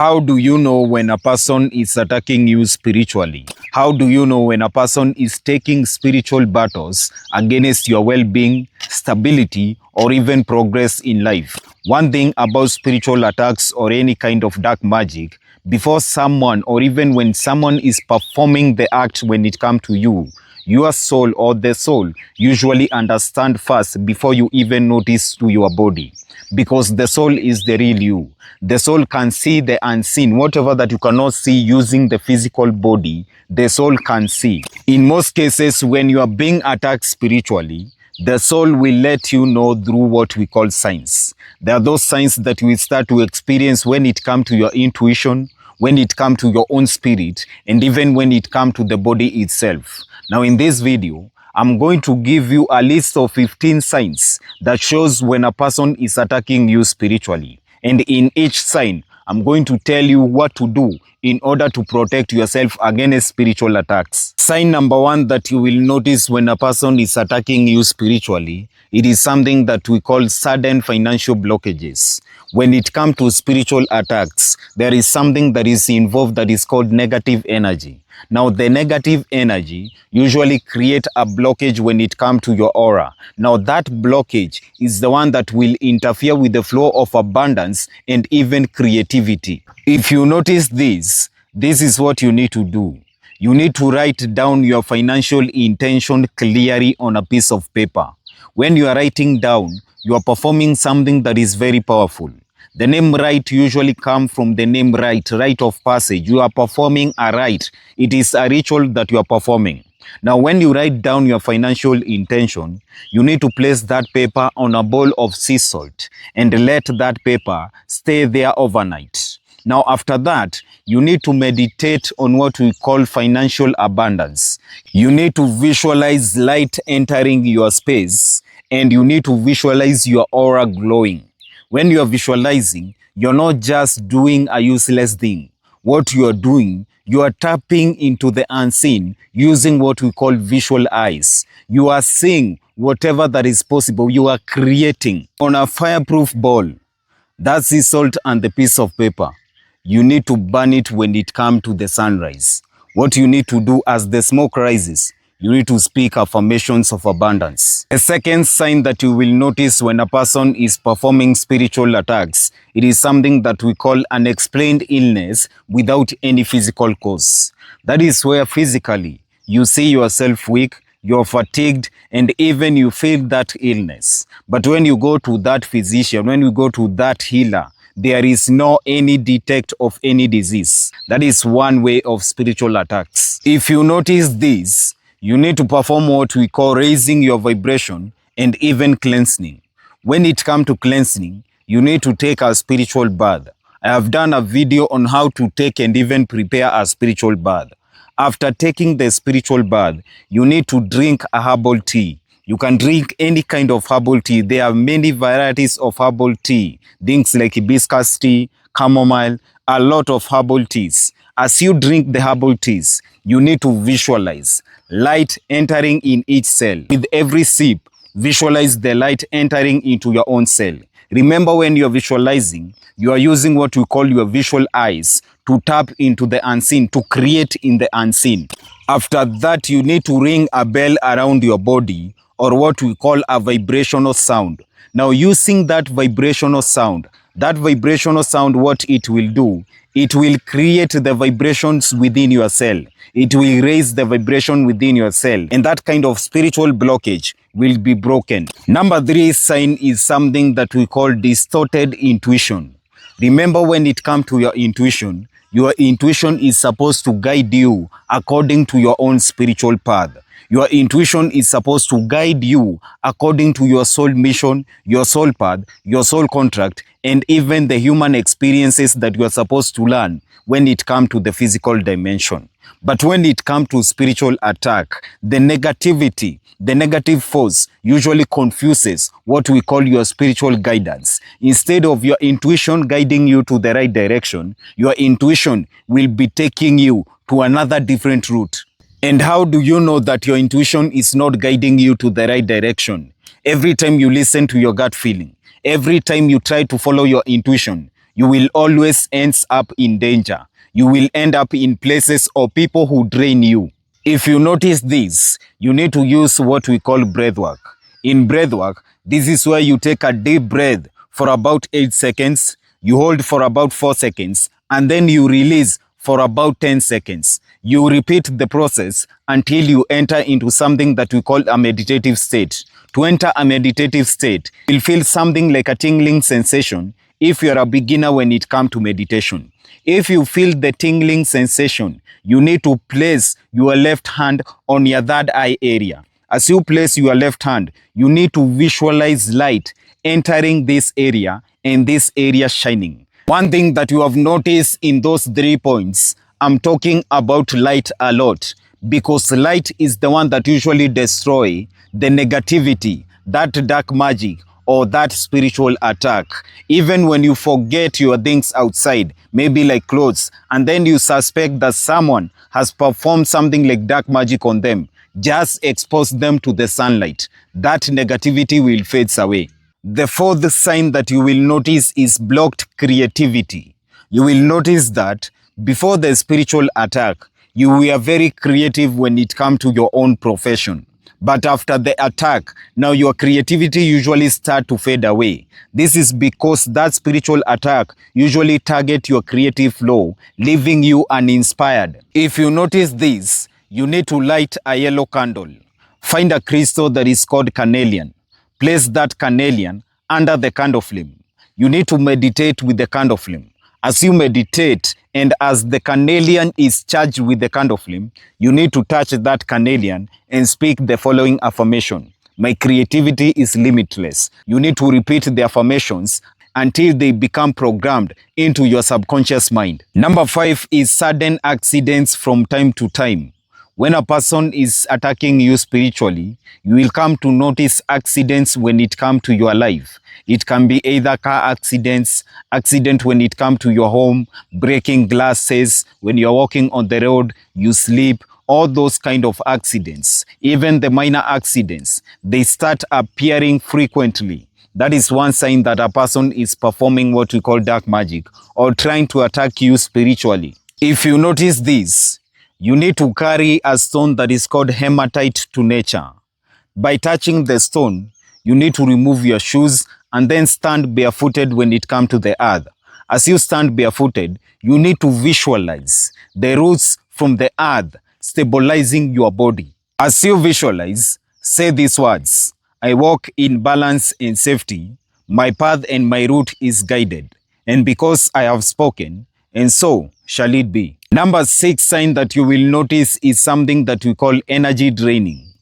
How do you know when a person is attacking you spiritually? How do you know when a person is taking spiritual battles against your well-being, stability, or even progress in life? One thing about spiritual attacks or any kind of dark magic, before someone or even when someone is performing the act when it comes to you, your soul or the soul usually understand first before you even notice to your body, because the soul is the real you. The soul can see the unseen. Whatever that you cannot see using the physical body, the soul can see. In most cases, when you are being attacked spiritually, the soul will let you know through what we call signs. There are those signs that you will start to experience when it comes to your intuition, when it comes to your own spirit, and even when it comes to the body itself. Now in this video, I'm going to give you a list of 15 signs that shows when a person is attacking you spiritually. And in each sign, I'm going to tell you what to do in order to protect yourself against spiritual attacks. Sign number one that you will notice when a person is attacking you spiritually, it is something that we call sudden financial blockages. When it comes to spiritual attacks, there is something that is involved that is called negative energy. Now, the negative energy usually create a blockage when it comes to your aura. Now, that blockage is the one that will interfere with the flow of abundance and even creativity. If you notice this is what you need to do. You need to write down your financial intention clearly on a piece of paper. When you are writing down, you are performing something that is very powerful. The name rite usually comes from the name rite of passage. You are performing a rite. It is a ritual that you are performing. Now, when you write down your financial intention, you need to place that paper on a bowl of sea salt and let that paper stay there overnight. Now, after that, you need to meditate on what we call financial abundance. You need to visualize light entering your space, and you need to visualize your aura glowing. When you are visualizing, you're not just doing a useless thing. What you are doing, you are tapping into the unseen using what we call visual eyes. You are seeing whatever that is possible. You are creating on a fireproof ball. That's the salt and the piece of paper. You need to burn it when it comes to the sunrise. What you need to do as the smoke rises, you need to speak affirmations of abundance. A second sign that you will notice when a person is performing spiritual attacks, it is something that we call unexplained illness without any physical cause. That is where physically you see yourself weak, you're fatigued, and even you feel that illness. But when you go to that physician, when you go to that healer, there is no any detect of any disease. That is one way of spiritual attacks. If you notice this, you need to perform what we call raising your vibration and even cleansing. When it comes to cleansing, you need to take a spiritual bath. I have done a video on how to take and even prepare a spiritual bath. After taking the spiritual bath, you need to drink a herbal tea. You can drink any kind of herbal tea. There are many varieties of herbal tea. Things like hibiscus tea, chamomile, a lot of herbal teas. As you drink the herbal teas, you need to visualize light entering in each cell. With every sip, visualize the light entering into your own cell. Remember, when you're visualizing, you are using what we call your visual eyes to tap into the unseen, to create in the unseen. After that, you need to ring a bell around your body, or what we call a vibrational sound. Now, using that vibrational sound, what it will do, it will create the vibrations within your cell. It will raise the vibration within your cell, and that kind of spiritual blockage will be broken. Number 3 sign is something that we call distorted intuition. Remember, when it comes to your intuition is supposed to guide you according to your own spiritual path. Your intuition is supposed to guide you according to your soul mission, your soul path, your soul contract, and even the human experiences that you are supposed to learn when it comes to the physical dimension. But when it comes to spiritual attack, the negativity, the negative force usually confuses what we call your spiritual guidance. Instead of your intuition guiding you to the right direction, your intuition will be taking you to another different route. And how do you know that your intuition is not guiding you to the right direction? Every time you listen to your gut feeling, every time you try to follow your intuition, you will always end up in danger. You will end up in places or people who drain you. If you notice this, you need to use what we call breathwork. In breathwork, this is where you take a deep breath for about 8 seconds, you hold for about 4 seconds, and then you release for about 10 seconds. You repeat the process until you enter into something that we call a meditative state. To enter a meditative state, you'll feel something like a tingling sensation if you're a beginner when it comes to meditation. If you feel the tingling sensation, you need to place your left hand on your third eye area. As you place your left hand, you need to visualize light entering this area and this area shining. One thing that you have noticed in those 3 points, I'm talking about light a lot because light is the one that usually destroys the negativity, that dark magic, or that spiritual attack. Even when you forget your things outside, maybe like clothes, and then you suspect that someone has performed something like dark magic on them, just expose them to the sunlight. That negativity will fade away. The fourth sign that you will notice is blocked creativity. You will notice that before the spiritual attack, you were very creative when it comes to your own profession. But after the attack, now your creativity usually start to fade away. This is because that spiritual attack usually target your creative flow, leaving you uninspired. If you notice this, you need to light a yellow candle. Find a crystal that is called carnelian. Place that carnelian under the candle flame. You need to meditate with the candle flame. As you meditate and as the carnelian is charged with the candle flame, you need to touch that carnelian and speak the following affirmation. My creativity is limitless. You need to repeat the affirmations until they become programmed into your subconscious mind. Number 5 is sudden accidents from time to time. When a person is attacking you spiritually, you will come to notice accidents when it comes to your life. It can be either car accident when it comes to your home, breaking glasses, when you're walking on the road, you sleep, all those kind of accidents. Even the minor accidents, they start appearing frequently. That is one sign that a person is performing what we call dark magic or trying to attack you spiritually. If you notice this, you need to carry a stone that is called hematite to nature. By touching the stone, you need to remove your shoes and then stand barefooted when it comes to the earth. As you stand barefooted, you need to visualize the roots from the earth stabilizing your body. As you visualize, say these words: I walk in balance and safety. My path and my route is guided. And because I have spoken, and so shall it be. Number 6 sign that you will notice is something that we call energy draining.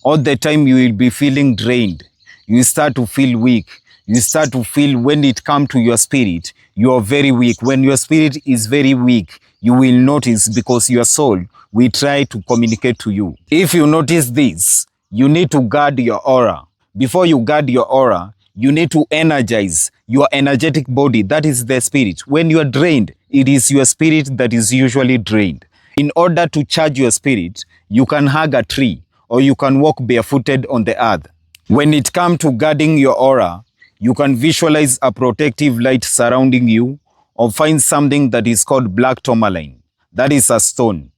All the time you will be feeling drained. You start to feel weak. You start to feel when it comes to your spirit, you are very weak. When your spirit is very weak, you will notice because your soul will try to communicate to you. If you notice this, you need to guard your aura. Before you guard your aura, you need to energize your energetic body, that is the spirit. When you are drained, it is your spirit that is usually drained. In order to charge your spirit, you can hug a tree or you can walk barefooted on the earth. When it comes to guarding your aura, you can visualize a protective light surrounding you or find something that is called black tourmaline. That is a stone.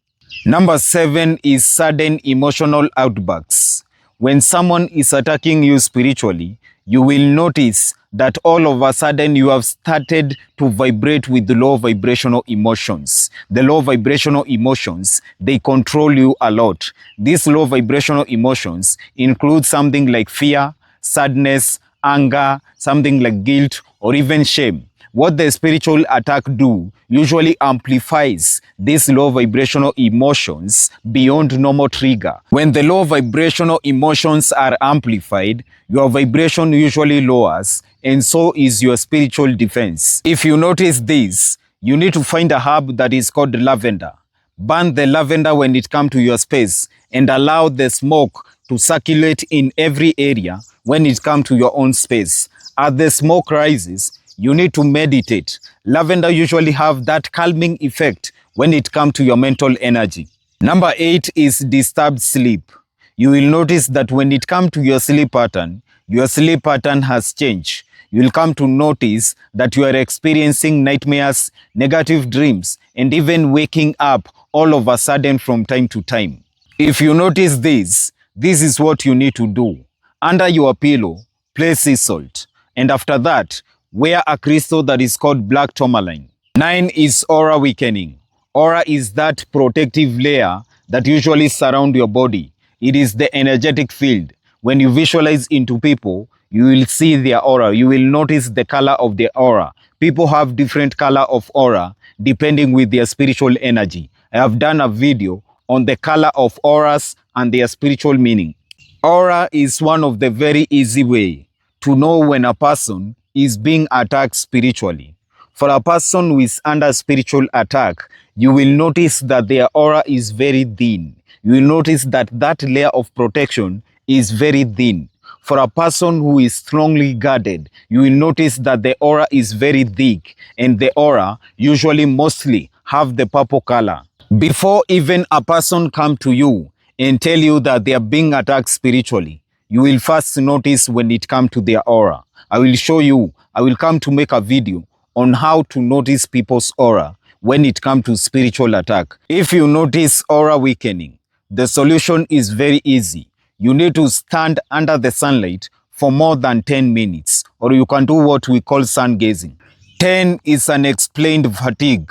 Number 7 is sudden emotional outbursts. When someone is attacking you spiritually, you will notice that all of a sudden you have started to vibrate with the low vibrational emotions. The low vibrational emotions, they control you a lot. These low vibrational emotions include something like fear, sadness, anger, something like guilt, or even shame. What the spiritual attack do usually amplifies these low vibrational emotions beyond normal trigger. When the low vibrational emotions are amplified, your vibration usually lowers, and so is your spiritual defense. If you notice this, you need to find a herb that is called lavender. Burn the lavender when it comes to your space and allow the smoke to circulate in every area when it comes to your own space. As the smoke rises, you need to meditate. Lavender usually have that calming effect when it comes to your mental energy. Number 8 is disturbed sleep. You will notice that when it comes to your sleep pattern has changed. you'll come to notice that you are experiencing nightmares, negative dreams, and even waking up all of a sudden from time to time. If you notice this is what you need to do. Under your pillow, place sea salt. And after that, wear a crystal that is called black tourmaline. 9 is aura weakening. Aura is that protective layer that usually surround your body. It is the energetic field. When you visualize into people, you will see their aura. You will notice the color of their aura. People have different color of aura depending with their spiritual energy. I have done a video on the color of auras and their spiritual meaning. Aura is one of the very easy way to know when a person is being attacked spiritually. For a person who is under spiritual attack, you will notice that their aura is very thin. You will notice that that layer of protection is very thin. For a person who is strongly guarded, you will notice that the aura is very thick, and the aura usually mostly have the purple color. Before even a person come to you and tell you that they are being attacked spiritually, you will first notice when it comes to their aura. I will show you, I will come to make a video on how to notice people's aura when it comes to spiritual attack. If you notice aura weakening, the solution is very easy. You need to stand under the sunlight for more than 10 minutes, or you can do what we call sun gazing. 10 is unexplained fatigue.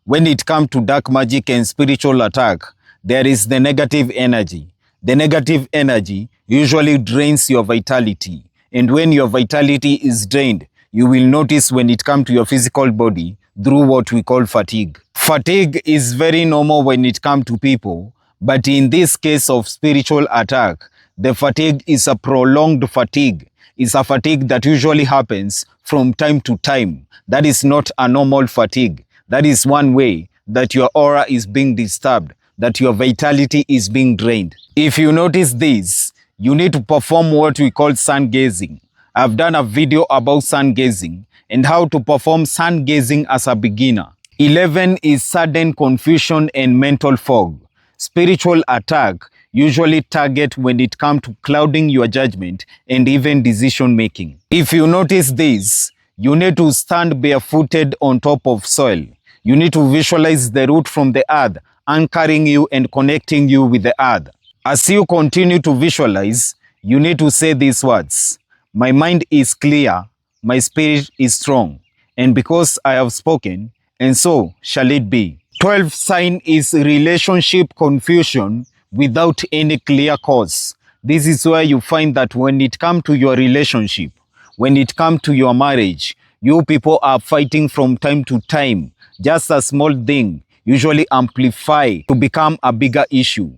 When it comes to dark magic and spiritual attack, there is the negative energy. The negative energy usually drains your vitality. And when your vitality is drained, you will notice when it comes to your physical body through what we call fatigue. Fatigue is very normal when it comes to people, but in this case of spiritual attack, the fatigue is a prolonged fatigue. It's a fatigue that usually happens from time to time. That is not a normal fatigue. That is one way that your aura is being disturbed, that your vitality is being drained. If you notice this, you need to perform what we call sun gazing. I've done a video about sun gazing and how to perform sun gazing as a beginner. 11 is sudden confusion and mental fog. Spiritual attack usually target when it comes to clouding your judgment and even decision making. If you notice this, you need to stand barefooted on top of soil. You need to visualize the root from the earth, anchoring you and connecting you with the earth. As you continue to visualize, you need to say these words. My mind is clear, my spirit is strong, and because I have spoken, and so shall it be. 12 sign is relationship confusion without any clear cause. This is where you find that when it comes to your relationship, when it comes to your marriage, you people are fighting from time to time. Just a small thing usually amplify to become a bigger issue.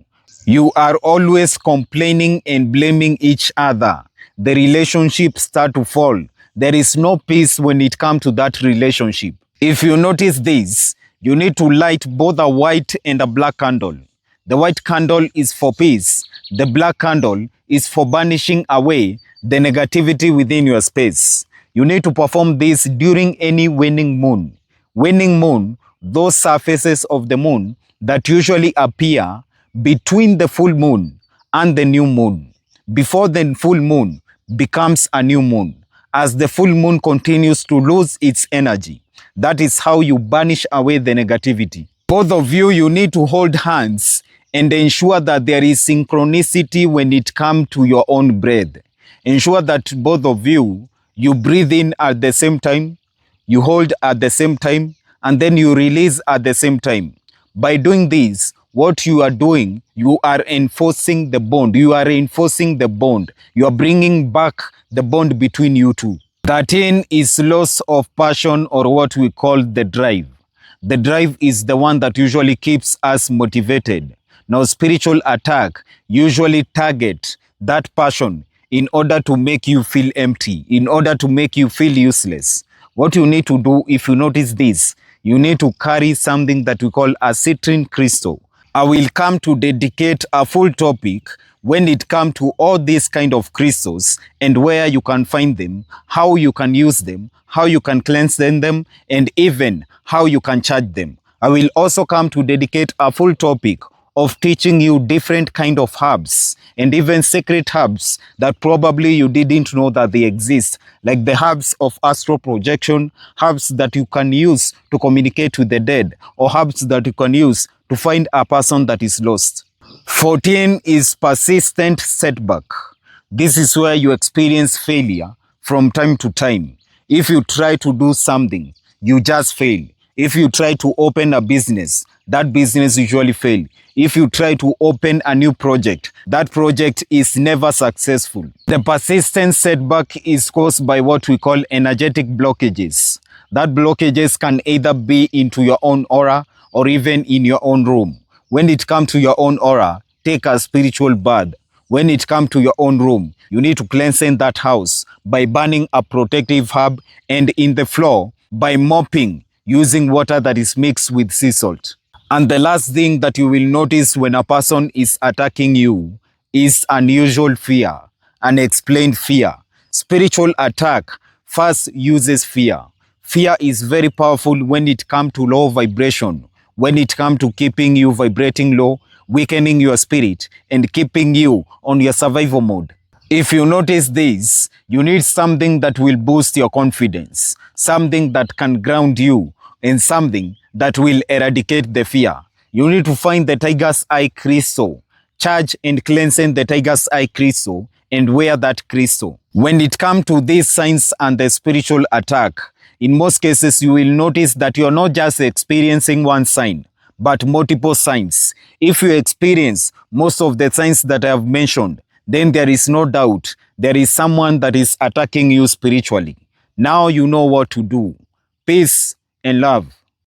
You are always complaining and blaming each other. The relationship start to fall. There is no peace when it comes to that relationship. If you notice this, you need to light both a white and a black candle. The white candle is for peace. The black candle is for banishing away the negativity within your space. You need to perform this during any waning moon. Waning moon, those surfaces of the moon that usually appear between the full moon and the new moon. Before the full moon becomes a new moon. As the full moon continues to lose its energy, that is how you banish away the negativity. Both of you, you need to hold hands and ensure that there is synchronicity when it comes to your own breath. Ensure that both of you, you breathe in at the same time, you hold at the same time, and then you release at the same time. By doing this, what you are doing, you are enforcing the bond. You are reinforcing the bond. You are bringing back the bond between you two. 13 is loss of passion, or what we call the drive. The drive is the one that usually keeps us motivated. Now, spiritual attack usually target that passion in order to make you feel empty, in order to make you feel useless. What you need to do, if you notice this, you need to carry something that we call a citrine crystal. I will come to dedicate a full topic when it comes to all these kind of crystals and where you can find them, how you can use them, how you can cleanse them, and even how you can charge them. I will also come to dedicate a full topic of teaching you different kind of herbs and even secret herbs that probably you didn't know that they exist, like the herbs of astral projection, herbs that you can use to communicate with the dead, or herbs that you can use to find a person that is lost. 14 is persistent setback. This is where you experience failure from time to time. If you try to do something, you just fail. If you try to open a business, that business usually fail. If you try to open a new project, that project is never successful. The persistent setback is caused by what we call energetic blockages. That blockages can either be into your own aura or even in your own room. When it comes to your own aura, take a spiritual bath. When it comes to your own room, you need to cleanse that house by burning a protective herb, and in the floor by mopping using water that is mixed with sea salt. And the last thing that you will notice when a person is attacking you is unusual fear, unexplained fear. Spiritual attack first uses fear. Fear is very powerful when it comes to low vibration, when it comes to keeping you vibrating low, weakening your spirit, and keeping you on your survival mode. If you notice this, you need something that will boost your confidence, something that can ground you, and something that will eradicate the fear. You need to find the tiger's eye crystal, charge and cleanse the tiger's eye crystal, and wear that crystal. When it comes to these signs and the spiritual attack, in most cases you will notice that you are not just experiencing one sign, but multiple signs. If you experience most of the signs that I have mentioned, then there is no doubt there is someone that is attacking you spiritually. Now you know what to do. Peace and love.